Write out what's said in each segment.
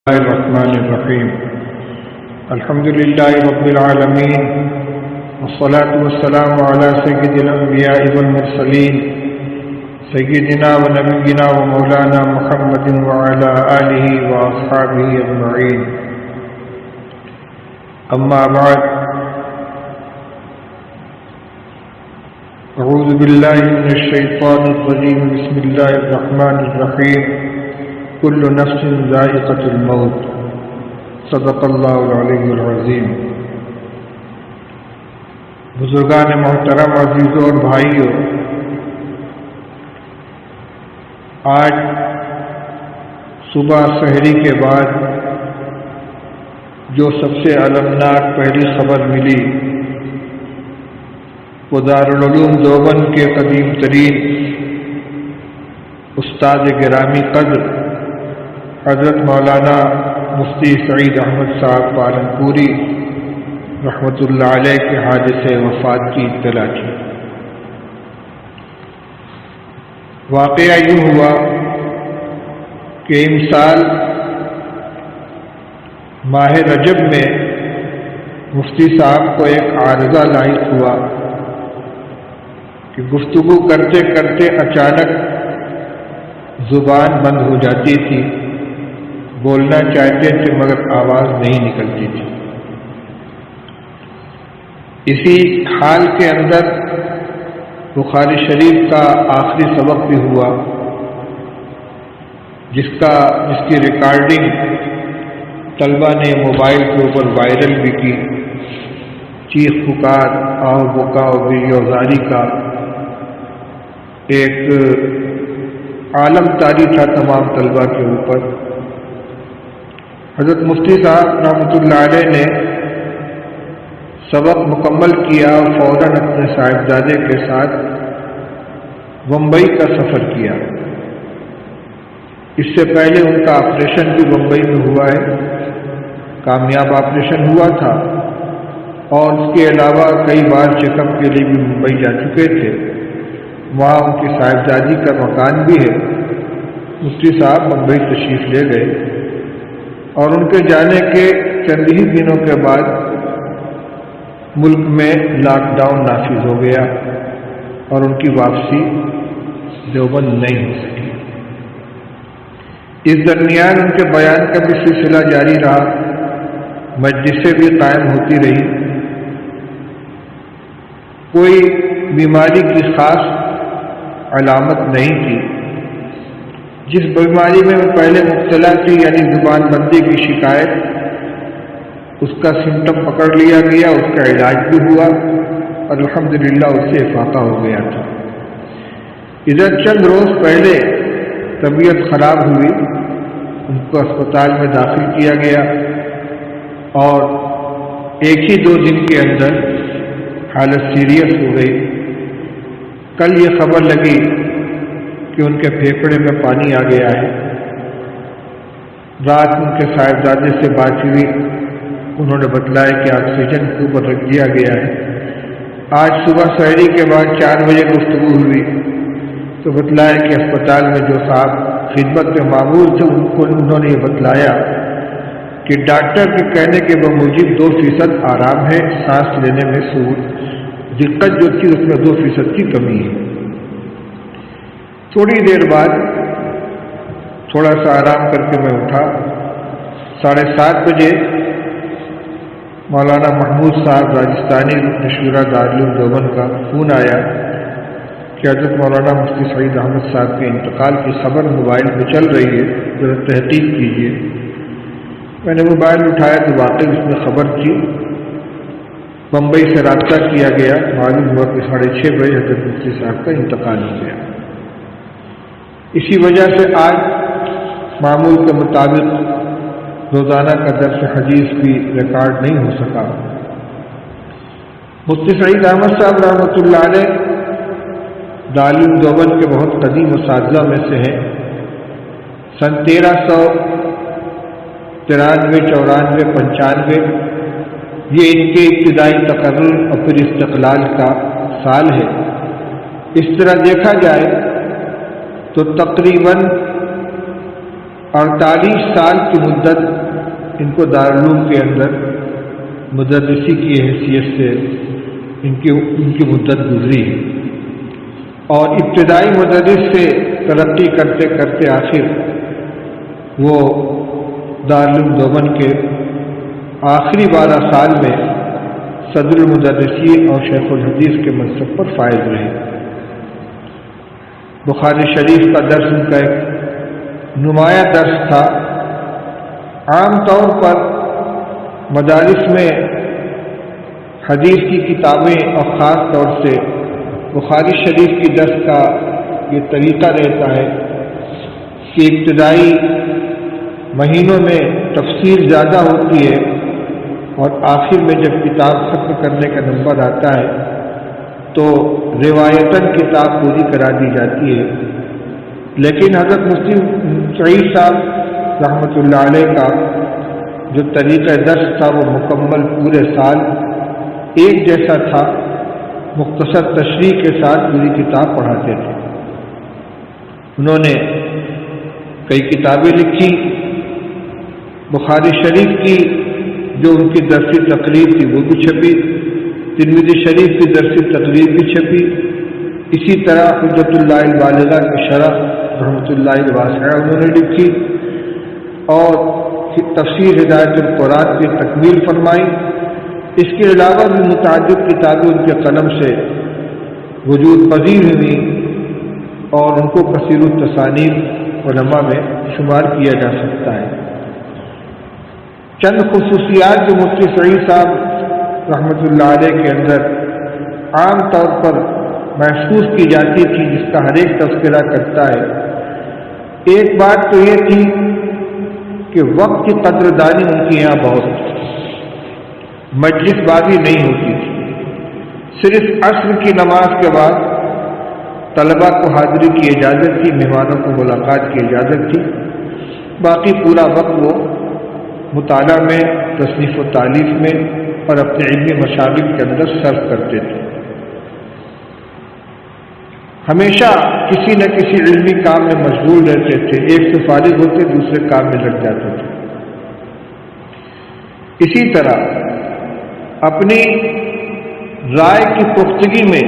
الله الرحمن الرحيم الحمد لله رب العالمين والصلاة والسلام على سيد الأنبياء والمرسلين سيدنا ونبينا ومولانا محمد وعلى آله وأصحابه أجمعين أما بعد أعوذ بالله من الشيطان الرجيم بسم الله الرحمن الرحيم كل نفس ذائقة الموت صدق اللہ العلی العظیم۔ بزرگان محترم، عزیزوں اور بھائیوں، آج صبح سحری کے بعد جو سب سے المناک پہلی خبر ملی وہ دارالعلوم دیوبند کے قدیم ترین استاد گرامی قدر حضرت مولانا مفتی سعید احمد صاحب پالنپوری رحمۃ اللہ علیہ کے حادث وفات کی اطلاع کی۔ واقعہ یوں ہوا کہ امسال ماہ رجب میں مفتی صاحب کو ایک عارضہ لاحق ہوا کہ گفتگو کرتے کرتے اچانک زبان بند ہو جاتی تھی، بولنا چاہتے تھے مگر آواز نہیں نکلتی تھی۔ اسی حال کے اندر بخاری شریف کا آخری سبق بھی ہوا جس کی ریکارڈنگ طلبہ نے موبائل کے اوپر وائرل بھی کی۔ چیخ پکار آؤ بکا و بیوزاری کا ایک عالم طاری تھا تمام طلبہ کے اوپر۔ حضرت مفتی صاحب رحمۃ اللہ علیہ نے سبق مکمل کیا اور فوراً اپنے صاحبزادے کے ساتھ بمبئی کا سفر کیا۔ اس سے پہلے ان کا آپریشن بھی بمبئی میں ہوا ہے، کامیاب آپریشن ہوا تھا، اور اس کے علاوہ کئی بار چیک اپ کے لیے بھی ممبئی جا چکے تھے۔ وہاں ان کی صاحبزادی کا مکان بھی ہے۔ مفتی صاحب بمبئی تشریف لے گئے اور ان کے جانے کے چند ہی دنوں کے بعد ملک میں لاک ڈاؤن نافذ ہو گیا اور ان کی واپسی دیوبند نہیں ہو سکی۔ اس درمیان ان کے بیان کا بھی سلسلہ جاری رہا، مجلسیں بھی قائم ہوتی رہی۔ کوئی بیماری کی خاص علامت نہیں تھی۔ جس بیماری میں وہ پہلے مبتلا تھی یعنی زبان بندی کی شکایت، اس کا سمٹم پکڑ لیا گیا، اس کا علاج بھی ہوا اور الحمدللہ اس سے افاقہ ہو گیا تھا۔ ادھر چند روز پہلے طبیعت خراب ہوئی، ان کو اسپتال میں داخل کیا گیا اور ایک ہی 2 دن کے اندر حالت سیریس ہو گئی۔ کل یہ خبر لگی کہ ان کے پھیپھڑے میں پانی آ گیا ہے۔ رات ان کے صاحبزادے سے بات ہوئی، انہوں نے بتلایا کہ آکسیجن کے اوپر رکھ دیا گیا ہے۔ آج صبح سحری کے بعد 4 بجے گفتگو ہوئی تو بتلایا کہ اسپتال میں جو صاحب خدمت میں معمول تھے انہوں نے یہ بتلایا کہ ڈاکٹر کے کہنے کے بموجب 2% آرام ہے، سانس لینے میں دقت جو تھی اس میں 2% کی کمی ہے۔ تھوڑی دیر بعد تھوڑا سا آرام کر کے میں اٹھا، 7:30 بجے مولانا محمود صاحب راجستانی رکن شورا دارالعلوم دیوبند کا فون آیا کہ حضرت مولانا مفتی سعید احمد صاحب کے انتقال کی خبر موبائل پہ چل رہی ہے، ذرا تحقیق کیجیے۔ میں نے موبائل اٹھایا تو واقعی اس میں خبر تھی۔ بمبئی سے رابطہ کیا گیا، معلوم ہوا کہ 6:30 بجے حضرت مفتی صاحب کا انتقال ہو گیا۔ اسی وجہ سے آج معمول کے مطابق روزانہ کا درس حدیث بھی ریکارڈ نہیں ہو سکا۔ مفتی سعید احمد صاحب رحمۃ اللہ علیہ دارالعلوم دیوبند کے بہت قدیم اساتذہ میں سے ہیں۔ سن 1393 94 95 یہ ان کے ابتدائی تقرر اور پھر استقلال کا سال ہے۔ اس طرح دیکھا جائے تو تقریباً 48 سال کی مدت ان کو دارالعلوم کے اندر مدرسی کی حیثیت سے ان کی مدت گزری ہے، اور ابتدائی مدرس سے ترقی کرتے کرتے آخر وہ دارالعلوم دیوبند کے آخری 12 سال میں صدر المدرسین اور شیخ الحدیث کے منصب پر فائز رہے۔ بخاری شریف کا درس ان کا ایک نمایاں درس تھا۔ عام طور پر مدارس میں حدیث کی کتابیں اور خاص طور سے بخاری شریف کی درس کا یہ طریقہ رہتا ہے کہ ابتدائی مہینوں میں تفصیل زیادہ ہوتی ہے اور آخر میں جب کتاب ختم کرنے کا نمبر آتا ہے تو روایتاً کتاب پوری کرا دی جاتی ہے، لیکن حضرت مفتی سعید صاحب رحمۃ اللہ علیہ کا جو طریقہ درس تھا وہ مکمل پورے سال ایک جیسا تھا، مختصر تشریح کے ساتھ پوری کتاب پڑھاتے تھے۔ انہوں نے کئی کتابیں لکھی، بخاری شریف کی جو ان کی درسی تقریر تھی وہ بھی چھپی، ترمذی شریف کی درسی تقریر بھی چھپی، اسی طرح حجت اللہ البالغہ کی شرح رحمۃ اللہ الواسعہ انہوں نے لکھی، اور تفسیر ہدایت القرآن کی تکمیل فرمائی۔ اس کے علاوہ بھی متعدد کتابیں ان کے قلم سے وجود پذیر ہوئی اور ان کو کثیر التصانیف علماء میں شمار کیا جا سکتا ہے۔ چند خصوصیات جو مفتی سعید صاحب رحمۃ اللہ علیہ کے اندر عام طور پر محسوس کی جاتی تھی، جس کا ہر ایک تذکرہ کرتا ہے۔ ایک بات تو یہ تھی کہ وقت کی قدردانی ان کے یہاں بہت تھی، مجلس بازی نہیں ہوتی تھی۔ صرف عصر کی نماز کے بعد طلباء کو حاضری کی اجازت تھی، مہمانوں کو ملاقات کی اجازت تھی، باقی پورا وقت وہ مطالعہ میں، تصنیف و تالیف میں اور اپنے علمی مشاغل کے اندر صرف کرتے تھے۔ ہمیشہ کسی نہ کسی علمی کام میں مشغول رہتے تھے، ایک سے فارغ ہوتے دوسرے کام میں لگ جاتے تھے۔ اسی طرح اپنی رائے کی پختگی میں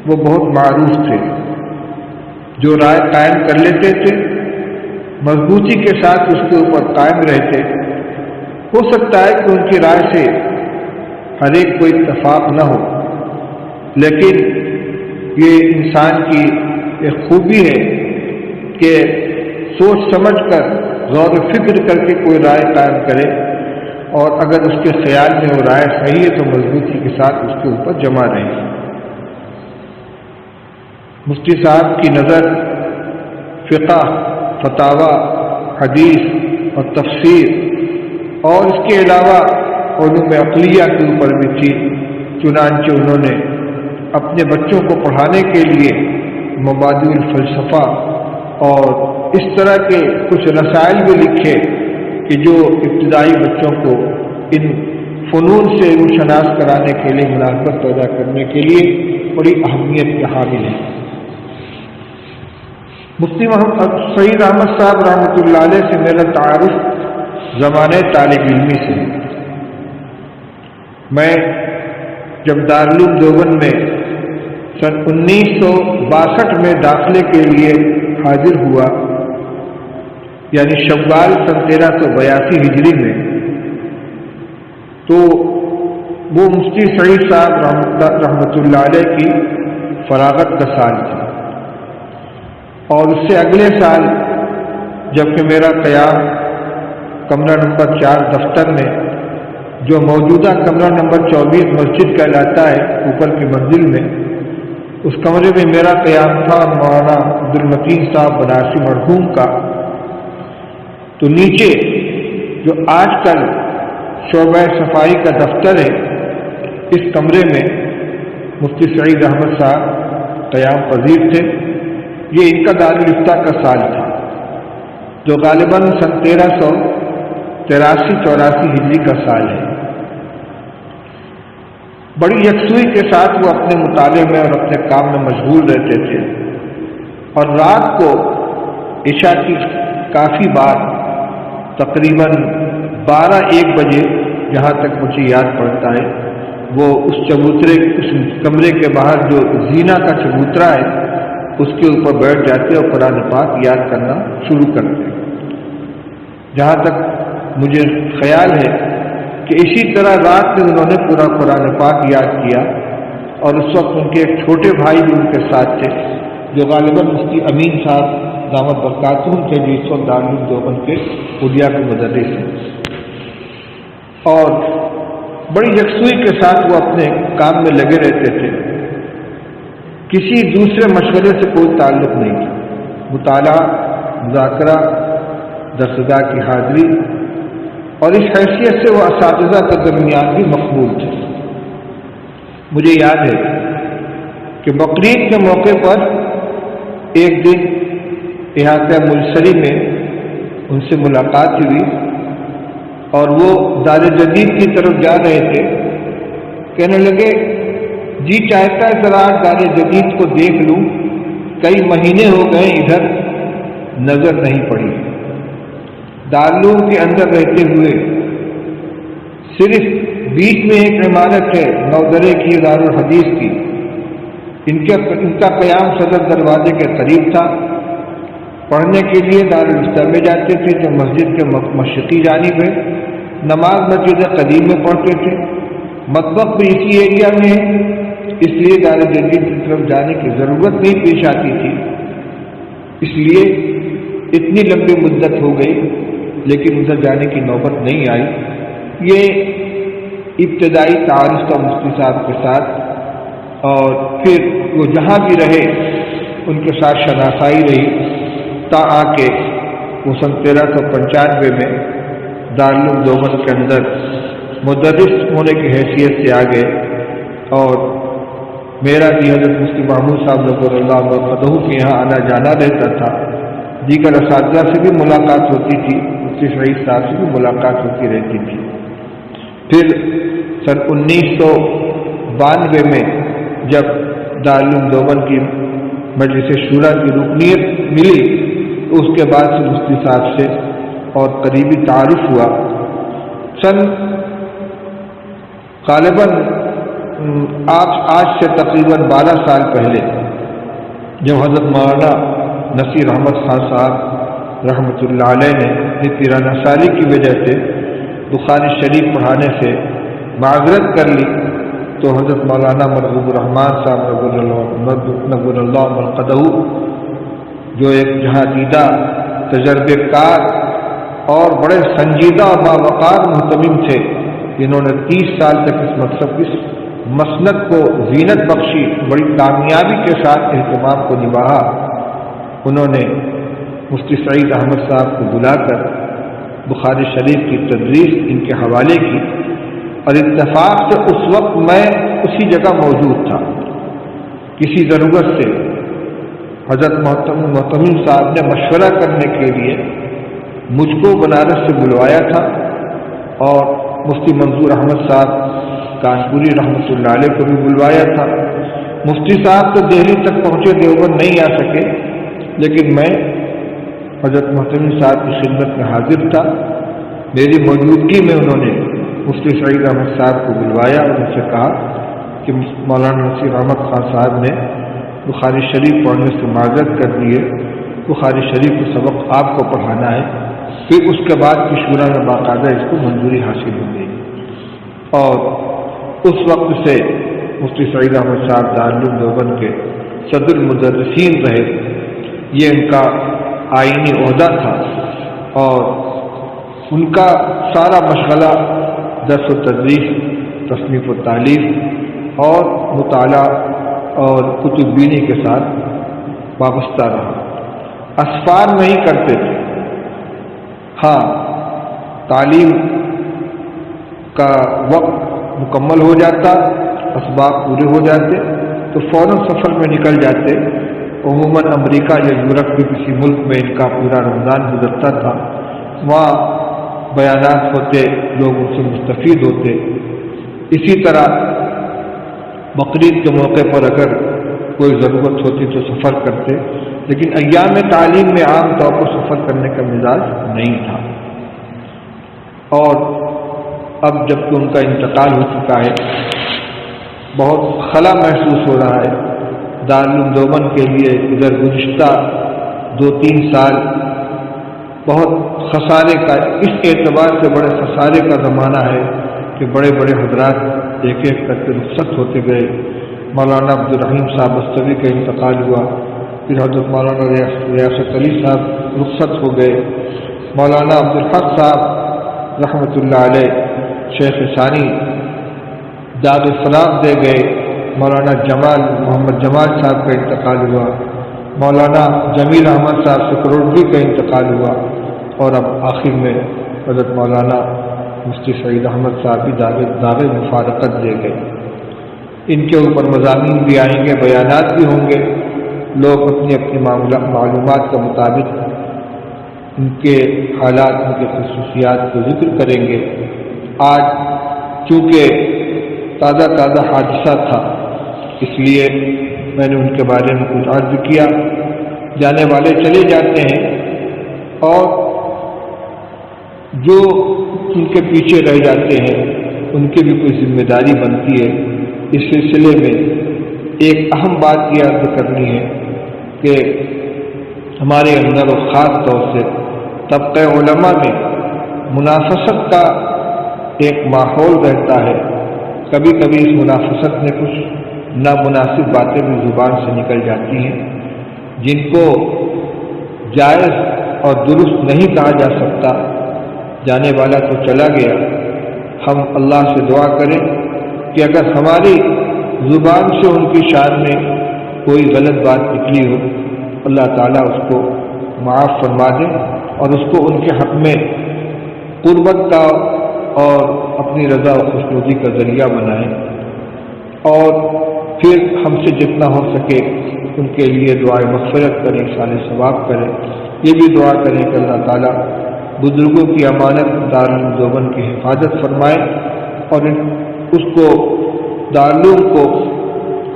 وہ بہت معروف تھے، جو رائے قائم کر لیتے تھے مضبوطی کے ساتھ اس کے اوپر قائم رہتے۔ ہو سکتا ہے کہ ان کی رائے سے ہر ایک کو اتفاق نہ ہو، لیکن یہ انسان کی ایک خوبی ہے کہ سوچ سمجھ کر غور و فکر کر کے کوئی رائے قائم کرے، اور اگر اس کے خیال میں وہ رائے صحیح ہے تو مضبوطی کے ساتھ اس کے اوپر جمع رہے۔ مفتی صاحب کی نظر فقہ، فتاوی، حدیث اور تفسیر اور اس کے علاوہ علوم عقلیہ کے اوپر بھی تھی، چنانچہ انہوں نے اپنے بچوں کو پڑھانے کے لیے مبادئ الفلسفہ اور اس طرح کے کچھ رسائل بھی لکھے کہ جو ابتدائی بچوں کو ان فنون سے روشناس کرانے کے لیے، مناسبت پیدا کرنے کے لیے بڑی اہمیت کے حامل ہیں۔ مفتی محمد سعید احمد صاحب رحمۃ اللہ علیہ سے میرا تعارف زمانۂ طالب علمی سے۔ میں جب دارالعلوم دیوبند میں سن 1962 میں داخلے کے لیے حاضر ہوا، یعنی شوال سن 1382 ہجری میں، تو وہ مفتی سعید صاحب رحمۃ اللہ علیہ کی فراغت کا سال تھا، اور اس سے اگلے سال جبکہ میرا قیام کمرہ نمبر 4 دفتر میں، جو موجودہ کمرہ نمبر 24 مسجد کہلاتا ہے اوپر کی منزل میں، اس کمرے میں میرا قیام تھا مولانا عبدالمتین صاحب بنارسی مرحوم کا۔ تو نیچے جو آج کل شعبہ صفائی کا دفتر ہے، اس کمرے میں مفتی سعید احمد صاحب قیام پذیر تھے۔ یہ ان کا دارالفتہ کا سال تھا، جو غالباً سن 1383-84 ہجری کا سال ہے۔ بڑی یکسوئی کے ساتھ وہ اپنے مطالعے میں اور اپنے کام میں مشغول رہتے تھے، اور رات کو عشاء کی کافی بار تقریباً 12-1 بجے جہاں تک مجھے یاد پڑتا ہے وہ اس کمرے کے باہر جو زینہ کا چبوترا ہے اس کے اوپر بیٹھ جاتے اور قرآن پاک یاد کرنا شروع کرتے. جہاں تک مجھے خیال ہے کہ اسی طرح رات میں انہوں نے پورا قرآن پاک یاد کیا اور اس وقت ان کے ایک چھوٹے بھائی بھی ان کے ساتھ تھے جو غالباً مفتی امین صاحب دامت برکاتہم تھے جو اس وقت دارالعلوم دیوبند کے اردیا کے مدرس ہیں. اور بڑی یکسوئی کے ساتھ وہ اپنے کام میں لگے رہتے تھے. کسی دوسرے مشورے سے کوئی تعلق نہیں تھا. مطالعہ، مذاکرہ، درسگاہ کی حاضری اور اس حیثیت سے وہ اساتذہ کے درمیان بھی مقبول تھے. مجھے یاد ہے کہ بقرعید کے موقع پر ایک دن احاطہ ملسری میں ان سے ملاقات ہوئی اور وہ دار جدید کی طرف جا رہے تھے. کہنے لگے جی چاہتا ہے ذرا دار جدید کو دیکھ لوں، کئی مہینے ہو گئے ادھر نظر نہیں پڑی. دارالعلوم کے اندر رہتے ہوئے صرف بیچ میں ایک عمارت ہے نودرے کی دارالحدیث کی، ان کا قیام صدر دروازے کے قریب تھا. پڑھنے کے لیے دارالفتا میں جاتے تھے جو مسجد کے مشرقی جانب ہے. نماز مسجد قدیم میں پڑھتے تھے. مطبخ بھی اسی ایریا میں ہے، اس لیے دار جدید کی طرف جانے کی ضرورت نہیں پیش آتی تھی. اس لیے اتنی لمبی مدت ہو گئی لیکن ادھر جانے کی نوبت نہیں آئی. یہ ابتدائی تعارف کا مفتی صاحب کے ساتھ اور پھر وہ جہاں بھی رہے ان کے ساتھ شناسائی رہی تا آ کے وہ سن 1395 میں دارالعلوم دیوبند کے اندر مدرس ہونے کی حیثیت سے آ گئے. اور میرا بھی حضرت مفتی محمود صاحب نور اللہ برکتہ کے یہاں آنا جانا رہتا تھا. دیگر اساتذہ سے بھی ملاقات ہوتی تھی، مفتی سعید صاحب سے بھی ملاقات ہوتی رہتی تھی. پھر سن 1992 میں جب دارالعلوم دیوبند کی مجلس شورا کی رکنیت ملی تو اس کے بعد سے مفتی صاحب سے اور قریبی تعارف ہوا. سن غالباً آج سے تقریباً 12 سال پہلے جب حضرت مولانا نصیر احمد خان صاحب رحمۃ اللہ علیہ نے پیرانہ سالی کی وجہ سے بخاری شریف پڑھانے سے معذرت کر لی تو حضرت مولانا مرغوب الرحمان صاحب نور اللہ مرقدہ جو ایک جہاں دیدہ تجربے کار اور بڑے سنجیدہ اور باوقار محتمم تھے جنہوں نے 30 سال تک اس مسند کو زینت بخشی، بڑی کامیابی کے ساتھ اہتمام کو نبھایا. انہوں نے مفتی سعید احمد صاحب کو بلا کر بخاری شریف کی تدریس ان کے حوالے کی اور اتفاق سے اس وقت میں اسی جگہ موجود تھا. کسی ضرورت سے حضرت محتمم صاحب نے مشورہ کرنے کے لیے مجھ کو بنارس سے بلوایا تھا اور مفتی منظور احمد صاحب کانپوری رحمۃ اللہ علیہ کو بھی بلوایا تھا. مفتی صاحب تو دہلی تک پہنچے، دیوبند نہیں آ سکے، لیکن میں حضرت محتمم صاحب کی خدمت میں حاضر تھا. میری موجودگی میں انہوں نے مفتی سعید احمد صاحب کو بلوایا اور ان سے کہا کہ مولانا نصیر احمد خان صاحب نے بخاری شریف پڑھنے سے معذرت کر دی ہے، بخاری شریف کا سبق آپ کو پڑھانا ہے. پھر اس کے بعد کی شورا میں باقاعدہ اس کو منظوری حاصل ہو گئی اور اس وقت سے مفتی سعید احمد صاحب دارالعلوم دیوبند کے صدر المدرسین رہے. یہ ان کا آئینی عہدہ تھا اور ان کا سارا مشغلہ درس و تدریس، تصنیف و تعلیف اور مطالعہ اور کتب بینی کے ساتھ وابستہ رہا. اسفار نہیں کرتے تھے. ہاں تعلیم کا وقت مکمل ہو جاتا، اسباب پورے ہو جاتے تو فوراً سفر میں نکل جاتے. عموماً امریکہ یا یورپ کے کسی ملک میں ان کا پورا رمضان گزرتا تھا. وہاں بیانات ہوتے، لوگ ان سے مستفید ہوتے. اسی طرح بقرعید کے موقع پر اگر کوئی ضرورت ہوتی تو سفر کرتے، لیکن ایام تعلیم میں عام طور پر سفر کرنے کا مزاج نہیں تھا۔ اور اب جب کہ ان کا انتقال ہو چکا ہے، بہت خلا محسوس ہو رہا ہے دارالعلوم دیوبند کے لیے۔ ادھر گزشتہ 2-3 سال بہت خسارے کا، اس اعتبار سے بڑے خسارے کا زمانہ ہے کہ بڑے بڑے حضرات ایک ایک کر کے رخصت ہوتے گئے۔ مولانا عبدالرحیم صاحب بستوی کا انتقال ہوا، پھر حضرت مولانا ریاست علی صاحب رخصت ہو گئے، مولانا عبدالحق صاحب رحمۃ اللہ علیہ شیخ ثانی داد فراغ دے گئے، مولانا محمد جمال صاحب کا انتقال ہوا، مولانا جمیل احمد صاحب سکروٹری کا انتقال ہوا، اور اب آخر میں حضرت مولانا مفتی سعید احمد صاحب بھی دعوے مفارقت دے گئے۔ ان کے اوپر مضامین بھی آئیں گے، بیانات بھی ہوں گے، لوگ اپنی اپنی معلومات کے مطابق ان کے حالات، ان کے خصوصیات کو ذکر کریں گے۔ آج چونکہ تازہ حادثہ تھا، اس لیے میں نے ان کے بارے میں کچھ عرض کیا۔ جانے والے چلے جاتے ہیں، اور جو ان کے پیچھے رہ جاتے ہیں ان کی بھی کوئی ذمہ داری بنتی ہے۔ اس سلسلے میں ایک اہم بات یہ عرض کرنی ہے کہ ہمارے اندر اور خاص طور سے طبقہ علماء میں منافست کا ایک ماحول رہتا ہے۔ کبھی کبھی اس منافست میں کچھ نامناسب باتیں بھی زبان سے نکل جاتی ہیں، جن کو جائز اور درست نہیں کہا جا سکتا۔ جانے والا تو چلا گیا، ہم اللہ سے دعا کریں کہ اگر ہماری زبان سے ان کی شان میں کوئی غلط بات نکلی ہو، اللہ تعالیٰ اس کو معاف فرما دے اور اس کو ان کے حق میں قربت کا اور اپنی رضا و خوشنودی کا ذریعہ بنائیں، اور پھر ہم سے جتنا ہو سکے ان کے لیے دعائے مغفرت کریں، احسان ثواب کریں۔ یہ بھی دعا کریں کہ اللہ تعالیٰ بزرگوں کی امانت دارالعلوم دیوبند کی حفاظت فرمائے، اور اس کو دارالعلوم کو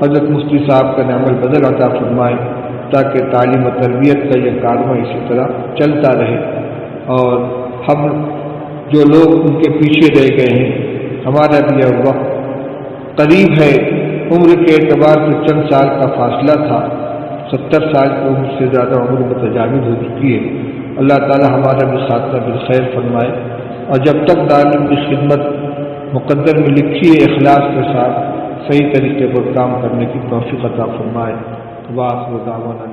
حضرت مفتی صاحب کا نعم البدل عطا فرمائے، تاکہ تعلیم و تربیت کا یہ کارواں اسی طرح چلتا رہے۔ اور ہم جو لوگ ان کے پیچھے رہ گئے ہیں، ہمارا بھی اب وقت قریب ہے، عمر کے اعتبار سے چند سال کا فاصلہ تھا، 70 سال کی عمر سے زیادہ عمر متجاوز ہو چکی ہے۔ اللہ تعالی ہمارا بھی خاتمہ بالخیر فرمائے، اور جب تک دارالعلوم کی خدمت مقدر میں لکھی ہے اخلاص کے ساتھ صحیح طریقے پر کام کرنے کی توفیق عطا فرمائے۔ وآخر دعوانا